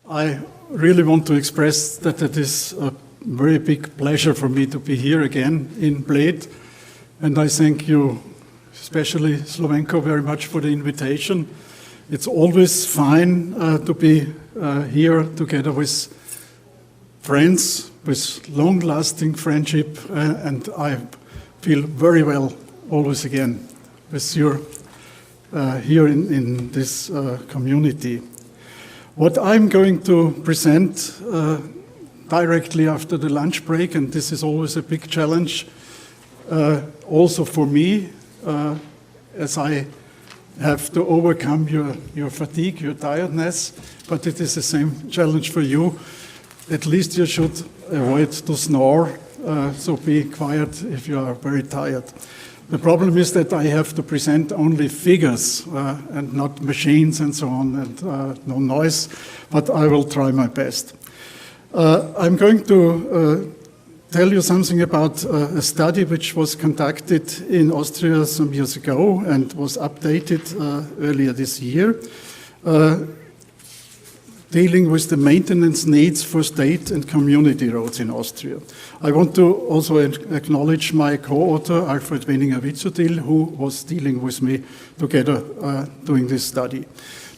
I really want to express that it is a very big pleasure for me to be here again in Bled, and I thank you, especially Slovenko, very much for the invitation. It's always fine to be here together with friends, with long-lasting friendship, and I feel very well always again with you here in this community. What I'm going to present directly after the lunch break, and this is always a big challenge, also for me, as I have to overcome your fatigue, your tiredness, but it is the same challenge for you. At least you should avoid to snore, so be quiet if you are very tired. The problem is that I have to present only figures and not machines and so on, and no noise, but I will try my best. I'm going to tell you something about a study which was conducted in Austria some years ago and was updated earlier this year, dealing with the maintenance needs for state and community roads in Austria. I want to also acknowledge my co-author, Alfred Wenninger-Witzutil, who was dealing with me together doing this study.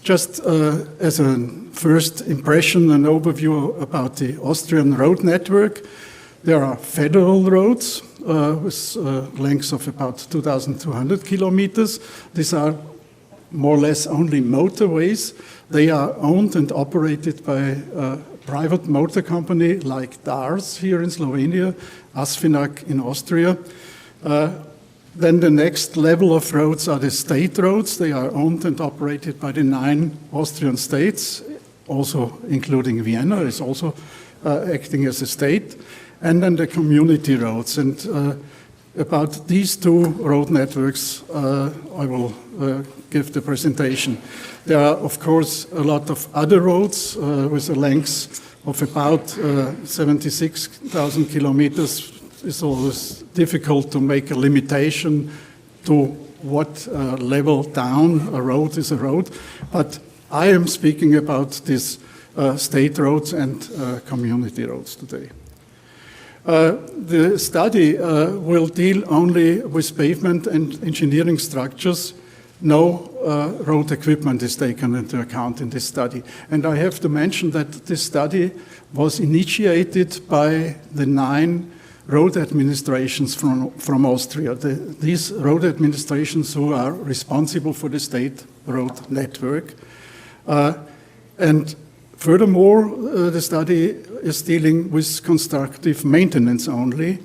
Just as a first impression, an overview about the Austrian road network. There are federal roads with lengths of about 2,200 kilometers. These are more or less only motorways. They are owned and operated by a private motor company like DARS here in Slovenia, Asfinag in Austria. Then the next level of roads are the state roads. They are owned and operated by the 9 Austrian states, also including Vienna is also acting as a state. And then the community roads. And about these 2 road networks, I will give the presentation. There are, of course, a lot of other roads with a length of about 76,000 kilometers. It's always difficult to make a limitation to what level down a road is a road. But I am speaking about these state roads and community roads today. The study will deal only with pavement and engineering structures. No road equipment is taken into account in this study. And I have to mention that this study was initiated by the 9 road administrations from Austria. These road administrations who are responsible for the state road network. And furthermore, the study is dealing with constructive maintenance only.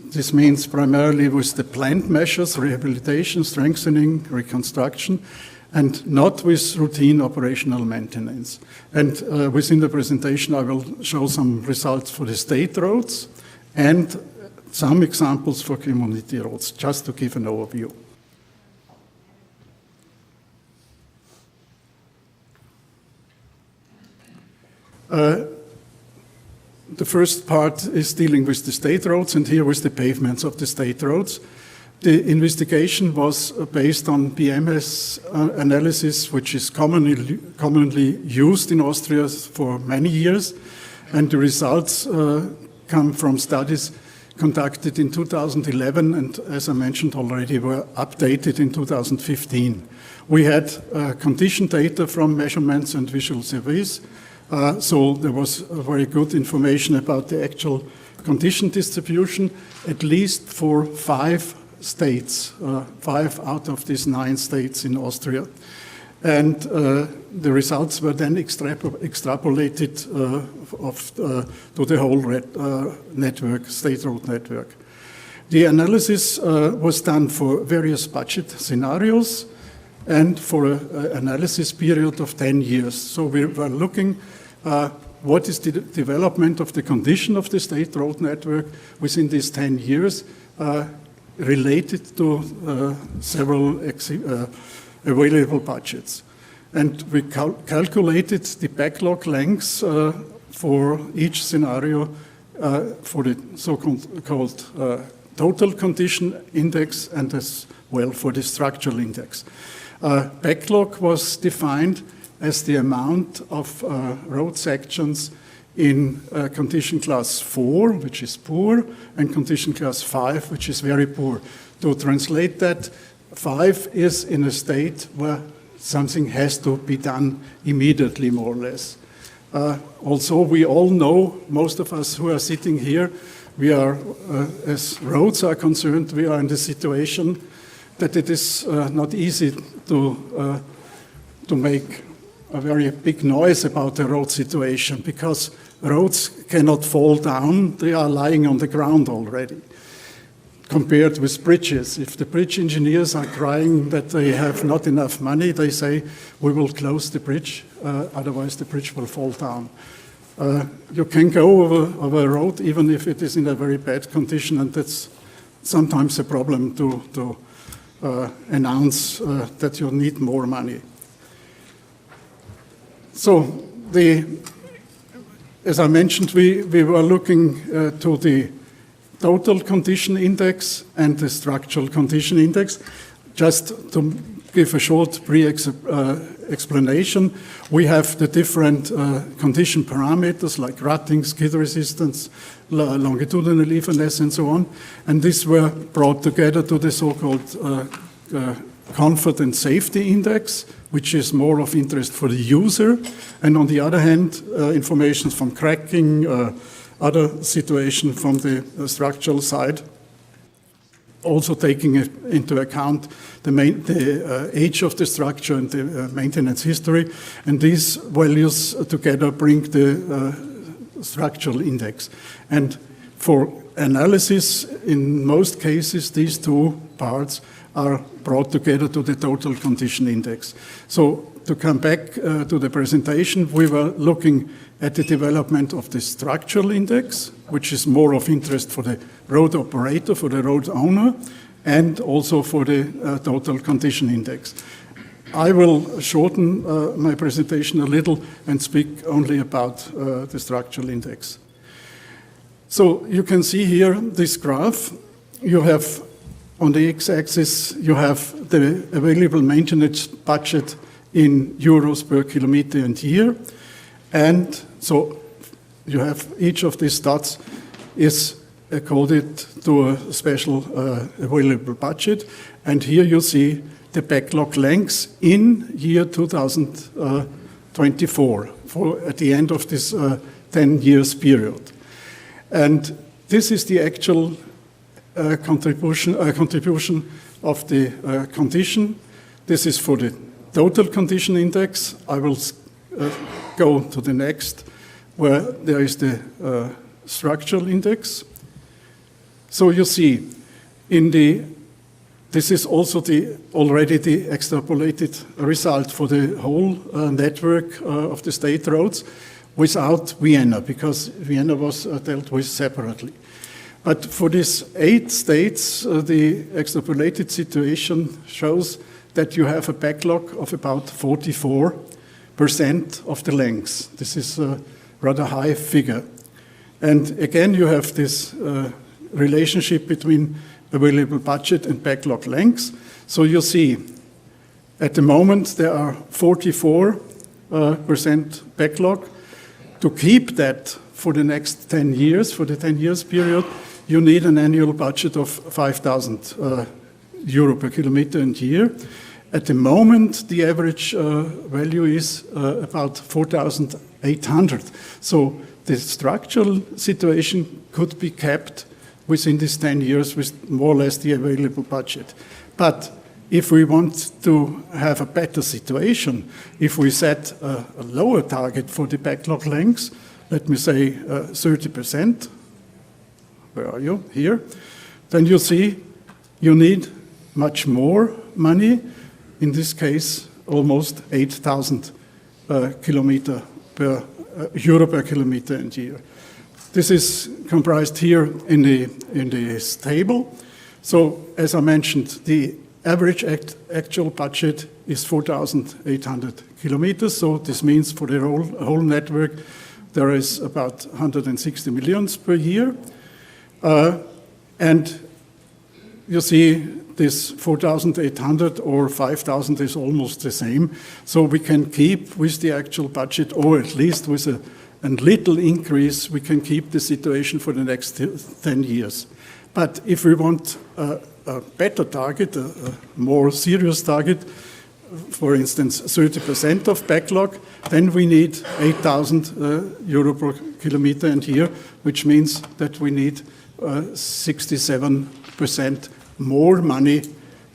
This means primarily with the planned measures, rehabilitation, strengthening, reconstruction, and not with routine operational maintenance. And within the presentation, I will show some results for the state roads and some examples for community roads, just to give an overview. The first part is dealing with the state roads, and here with the pavements of the state roads. The investigation was based on BMS analysis, which is commonly used in Austria for many years, and the results come from studies conducted in 2011, and as I mentioned already, were updated in 2015. We had condition data from measurements and visual surveys. So there was very good information about the actual condition distribution, at least for 5 states, 5 out of these 9 states in Austria. And the results were then extrapolated to the whole network, state road network. The analysis was done for various budget scenarios and for an analysis period of 10 years. So we were looking what is the development of the condition of the state road network within these 10 years related to several available budgets. And we calculated the backlog lengths for each scenario for the so-called total condition index and as well for the structural index. Backlog was defined as the amount of road sections in condition class 4, which is poor, and condition class 5, which is very poor. To translate that, 5 is in a state where something has to be done immediately, more or less. Also, we all know, most of us who are sitting here, we are, as roads are concerned, we are in the situation that it is not easy to make a very big noise about the road situation, because roads cannot fall down, they are lying on the ground already. Compared with bridges, if the bridge engineers are crying that they have not enough money, they say, we will close the bridge, otherwise the bridge will fall down. You can go over a road even if it is in a very bad condition, and that's sometimes a problem to announce that you need more money. So, as I mentioned, we were looking to the total condition index and the structural condition index. Just to give a short explanation, we have the different condition parameters like rutting, skid resistance, longitudinal evenness, and so on. And these were brought together to the so-called comfort and safety index, which is more of interest for the user. And on the other hand, information from cracking, other situation from the structural side, also taking into account the age of the structure and the maintenance history. And these values together bring the structural index. And for analysis, in most cases, these two parts are brought together to the total condition index. So to come back to the presentation, we were looking at the development of the structural index, which is more of interest for the road operator, for the road owner, and also for the total condition index. I will shorten my presentation a little and speak only about the structural index. So you can see here this graph. You have on the x-axis, you have the available maintenance budget in euros per kilometer and year. And so you have each of these dots is coded to a special available budget. And here you see the backlog lengths in year 2024 at the end of this 10 years period. And this is the actual contribution of the condition. This is for the total condition index. I will go to the next, where there is the structural index. So you see, this is also already the extrapolated result for the whole network of the state roads without Vienna, because Vienna was dealt with separately. But for these 8 states, the extrapolated situation shows that you have a backlog of about 44% of the lengths. This is a rather high figure. And again, you have this relationship between available budget and backlog lengths. So you see, at the moment, there are 44% backlog. To keep that for the next 10 years, for the 10 years period, you need an annual budget of 5,000 euro per kilometer and year. At the moment, the average value is about 4,800. So the structural situation could be kept within these 10 years with more or less the available budget. But if we want to have a better situation, if we set a lower target for the backlog lengths, let me say 30%, where are you? Here. Then you see you need much more money, in this case almost 8,000 euro per kilometer and year. This is comprised here in this table. So as I mentioned, the average actual budget is 4,800 kilometers. So this means for the whole network, there is about 160 millions per year. And you see this 4,800 or 5,000 is almost the same. So we can keep with the actual budget, or at least with a little increase, we can keep the situation for the next 10 years. But if we want a better target, a more serious target, for instance, 30% of backlog, then we need 8,000 euro per kilometer and year, which means that we need 67% more money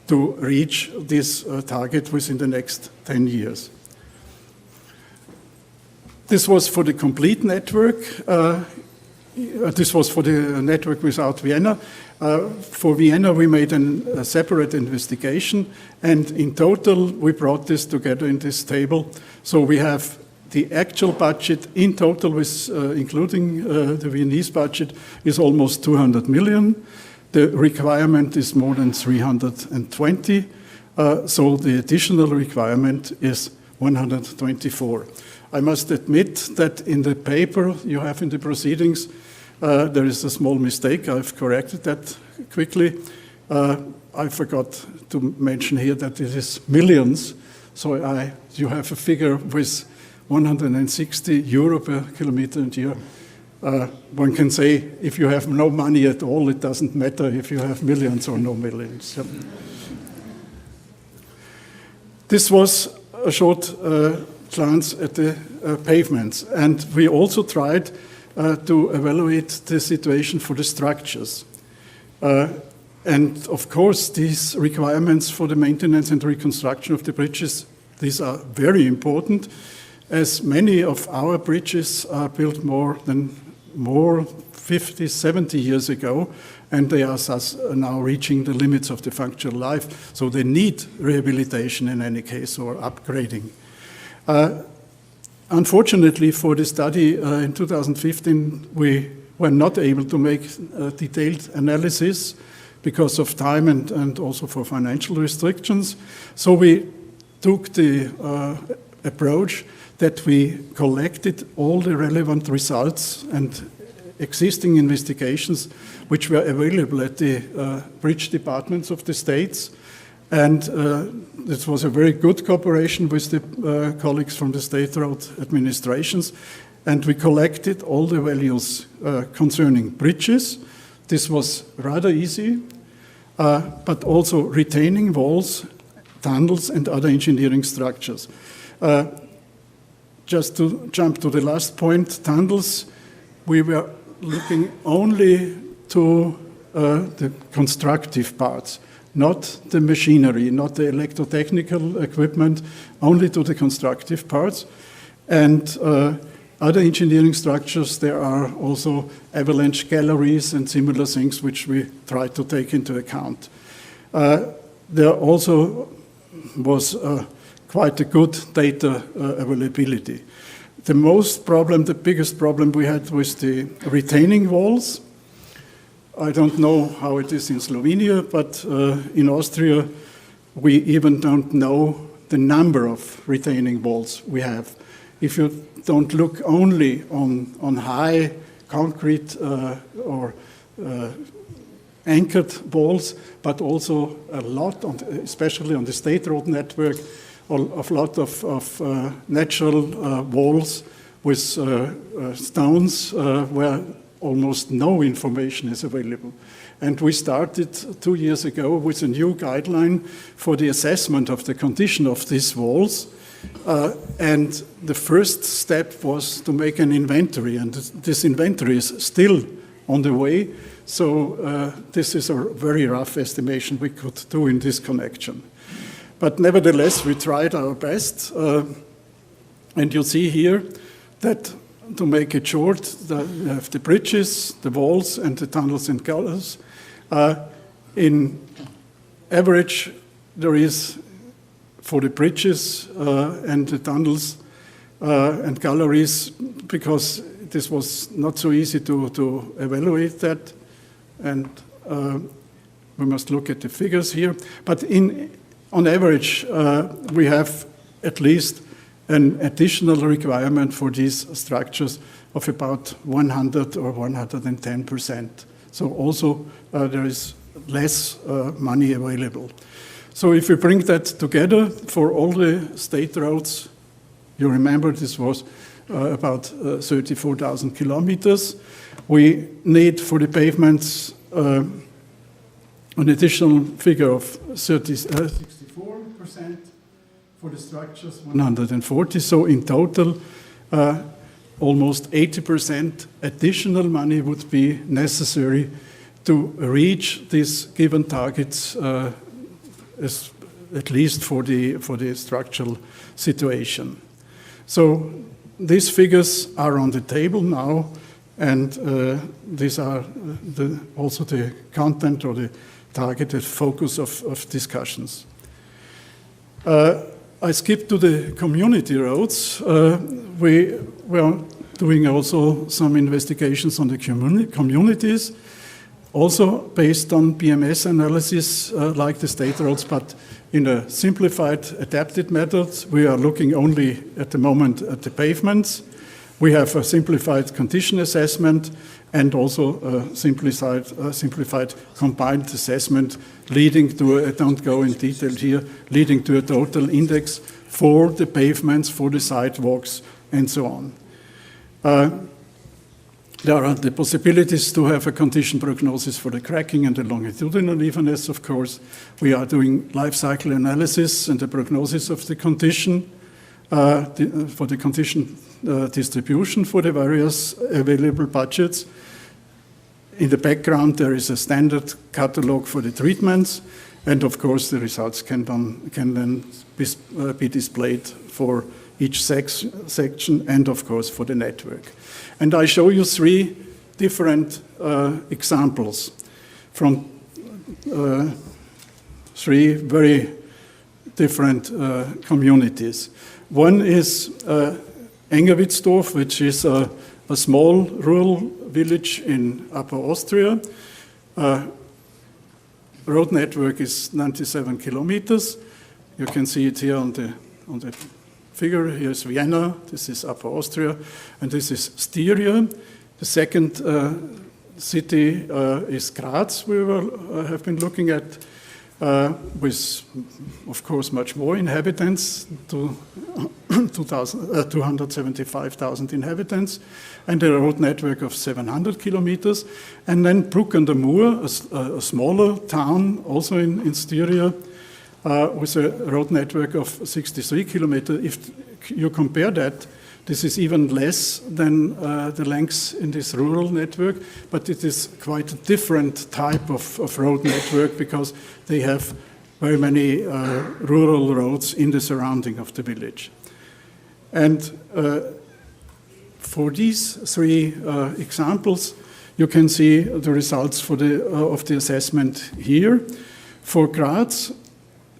to reach this target within the next 10 years. This was for the complete network. This was for the network without Vienna. For Vienna, we made a separate investigation, and in total, we brought this together in this table. So we have the actual budget in total, with, including the Viennese budget, is almost 200 million. The requirement is more than 320, so the additional requirement is 124. I must admit that in the paper you have in the proceedings, there is a small mistake. I've corrected that quickly. I forgot to mention here that it is millions. So you have a figure with 160 euro per kilometer and year. One can say if you have no money at all, it doesn't matter if you have millions or no millions. Yep. This was a short glance at the pavements, and we also tried to evaluate the situation for the structures. And of course, these requirements for the maintenance and reconstruction of the bridges, these are very important, as many of our bridges are built more 50, 70 years ago, and they are thus now reaching the limits of the functional life, so they need rehabilitation in any case or upgrading. Unfortunately, for the study in 2015, we were not able to make a detailed analysis because of time and also for financial restrictions. So we took the approach that we collected all the relevant results and existing investigations which were available at the bridge departments of the states. And this was a very good cooperation with the colleagues from the state road administrations. And we collected all the values concerning bridges. This was rather easy, but also retaining walls, tunnels, and other engineering structures. Just to jump to the last point, tunnels, we were looking only to the constructive parts, not the machinery, not the electrotechnical equipment, only to the constructive parts. And other engineering structures, there are also avalanche galleries and similar things which we try to take into account. There also was quite a good data availability. The biggest problem we had was the retaining walls. I don't know how it is in Slovenia, but in Austria, we even don't know the number of retaining walls we have. If you don't look only on high concrete or anchored walls, but also a lot, especially on the state road network, a lot of natural walls with stones where almost no information is available. And we started 2 years ago with a new guideline for the assessment of the condition of these walls. And the first step was to make an inventory, and this inventory is still on the way. So this is a very rough estimation we could do in this connection. But nevertheless, we tried our best. And you see here that, to make it short, you have the bridges, the walls, and the tunnels and galleries. In average, there is, for the bridges and the tunnels and galleries, because this was not so easy to evaluate that, and we must look at the figures here. But on average, we have at least an additional requirement for these structures of about 100 or 110%. So also there is less money available. So if we bring that together for all the state roads, you remember this was about 34,000 kilometers. We need for the pavements an additional figure of 64%, for the structures 140. So in total, almost 80% additional money would be necessary to reach these given targets, at least for the structural situation. So these figures are on the table now, and these are also the content or the targeted focus of discussions. I skipped to the community roads. We are doing also some investigations on the communities, also based on BMS analysis like the state roads, but in a simplified, adapted method. We are looking only at the moment at the pavements. We have a simplified condition assessment and also a simplified combined assessment leading to, I don't go in detail here, leading to a total index for the pavements, for the sidewalks, and so on. There are the possibilities to have a condition prognosis for the cracking and the longitudinal evenness, of course. We are doing life cycle analysis and the prognosis of the condition, for the condition distribution for the various available budgets. In the background, there is a standard catalog for the treatments, and of course, the results can then be displayed for each section and, of course, for the network. And I show you three different examples from three very different communities. One is Engerwitzdorf, which is a small rural village in Upper Austria. Road network is 97 kilometers. You can see it here on the figure. Here's Vienna, this is Upper Austria, and this is Styria. The second city is Graz, we have been looking at, with, of course, much more inhabitants, 275,000 inhabitants, and a road network of 700 kilometers. And then Bruck an der Mur, a smaller town, also in Styria, with a road network of 63 kilometers. If you compare that, this is even less than the length in this rural network, but it is quite a different type of road network because they have very many rural roads in the surrounding of the village. And for these three examples, you can see the results of the assessment here. For Graz,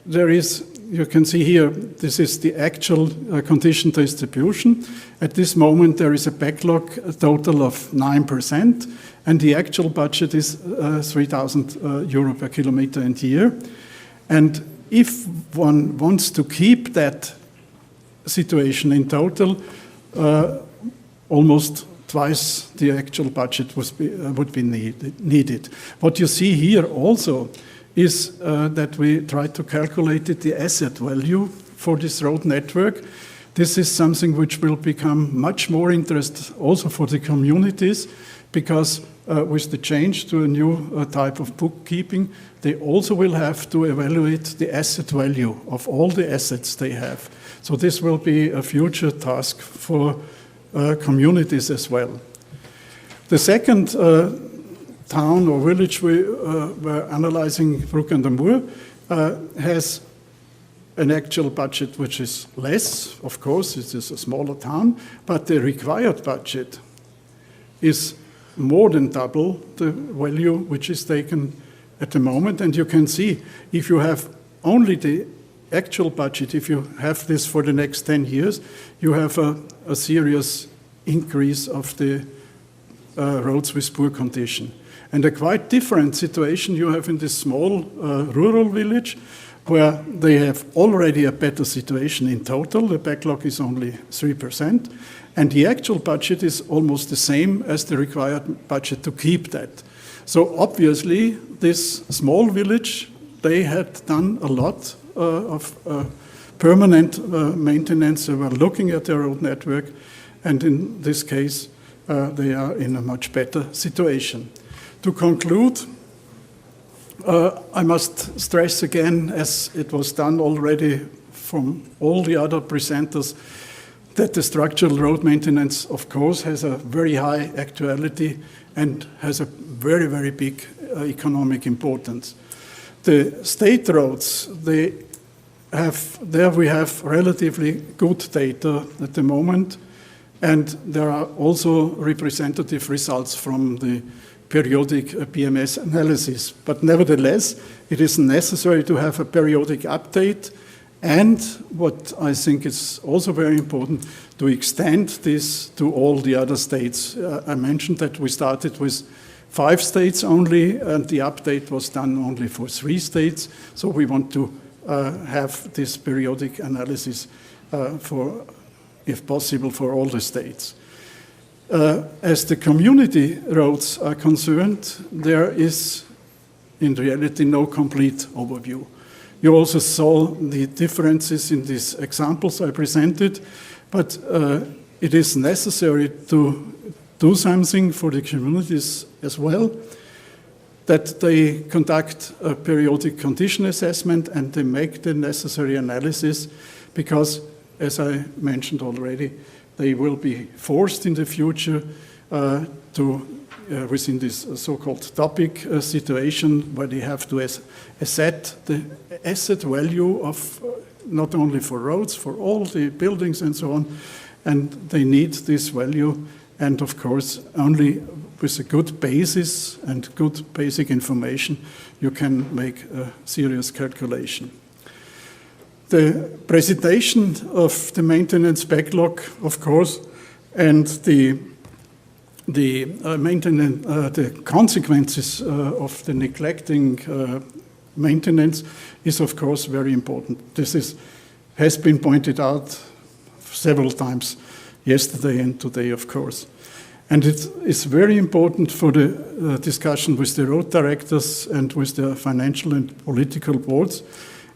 there is, you can see here, this is the actual condition distribution. At this moment, there is a backlog, a total of 9%, and the actual budget is 3,000 euro per kilometer and year. And if one wants to keep that situation in total, almost twice the actual budget would be needed. What you see here also is that we try to calculate the asset value for this road network. This is something which will become much more interest also for the communities, because with the change to a new type of bookkeeping, they also will have to evaluate the asset value of all the assets they have. So this will be a future task for communities as well. The second town or village we were analyzing, Bruck an der Mur, has an actual budget which is less, of course, it is a smaller town, but the required budget is more than double the value which is taken at the moment. And you can see, if you have only the actual budget, if you have this for the next 10 years, you have a serious increase of the roads with poor condition. And a quite different situation you have in this small rural village, where they have already a better situation in total. The backlog is only 3%, and the actual budget is almost the same as the required budget to keep that. So obviously, this small village, they had done a lot of permanent maintenance. They were looking at their road network, and in this case, they are in a much better situation. To conclude, I must stress again, as it was done already from all the other presenters, that the structural road maintenance, of course, has a very high actuality and has a very, very big economic importance. The state roads, there we have relatively good data at the moment, and there are also representative results from the periodic PMS analysis. But nevertheless, it is necessary to have a periodic update, and what I think is also very important, to extend this to all the other states. I mentioned that we started with 5 states only, and the update was done only for 3 states. So we want to have this periodic analysis if possible, for all the states. As the community roads are concerned, there is in reality no complete overview. You also saw the differences in these examples I presented, but it is necessary to do something for the communities as well, that they conduct a periodic condition assessment and they make the necessary analysis, because, as I mentioned already, they will be forced in the future within this so-called topic situation, where they have to assess the asset value of not only for roads, for all the buildings and so on, and they need this value, and of course only with a good basis and good basic information you can make a serious calculation. The presentation of the maintenance backlog, of course, and the consequences of the neglecting maintenance is, of course, very important. This has been pointed out several times yesterday and today, of course. And it is very important for the discussion with the road directors and with the financial and political boards.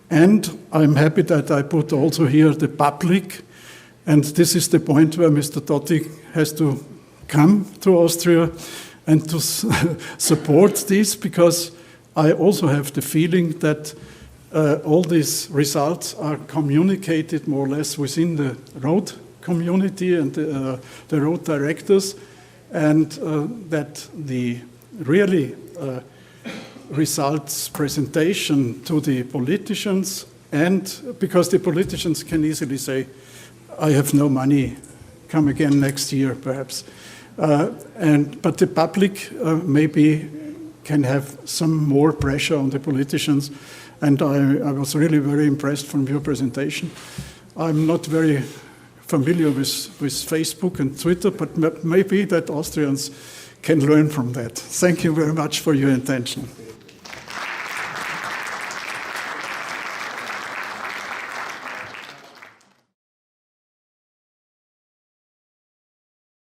And I'm happy that I put also here the public, and this is the point where Mr. Totti has to come to Austria and to support this, because I also have the feeling that all these results are communicated more or less within the road community and the road directors, and that the really results presentation to the politicians, and because the politicians can easily say, I have no money, come again next year perhaps. But the public maybe can have some more pressure on the politicians, and I was really very impressed from your presentation. I'm not very familiar with Facebook and Twitter, but maybe that Austrians can learn from that. Thank you very much for your attention.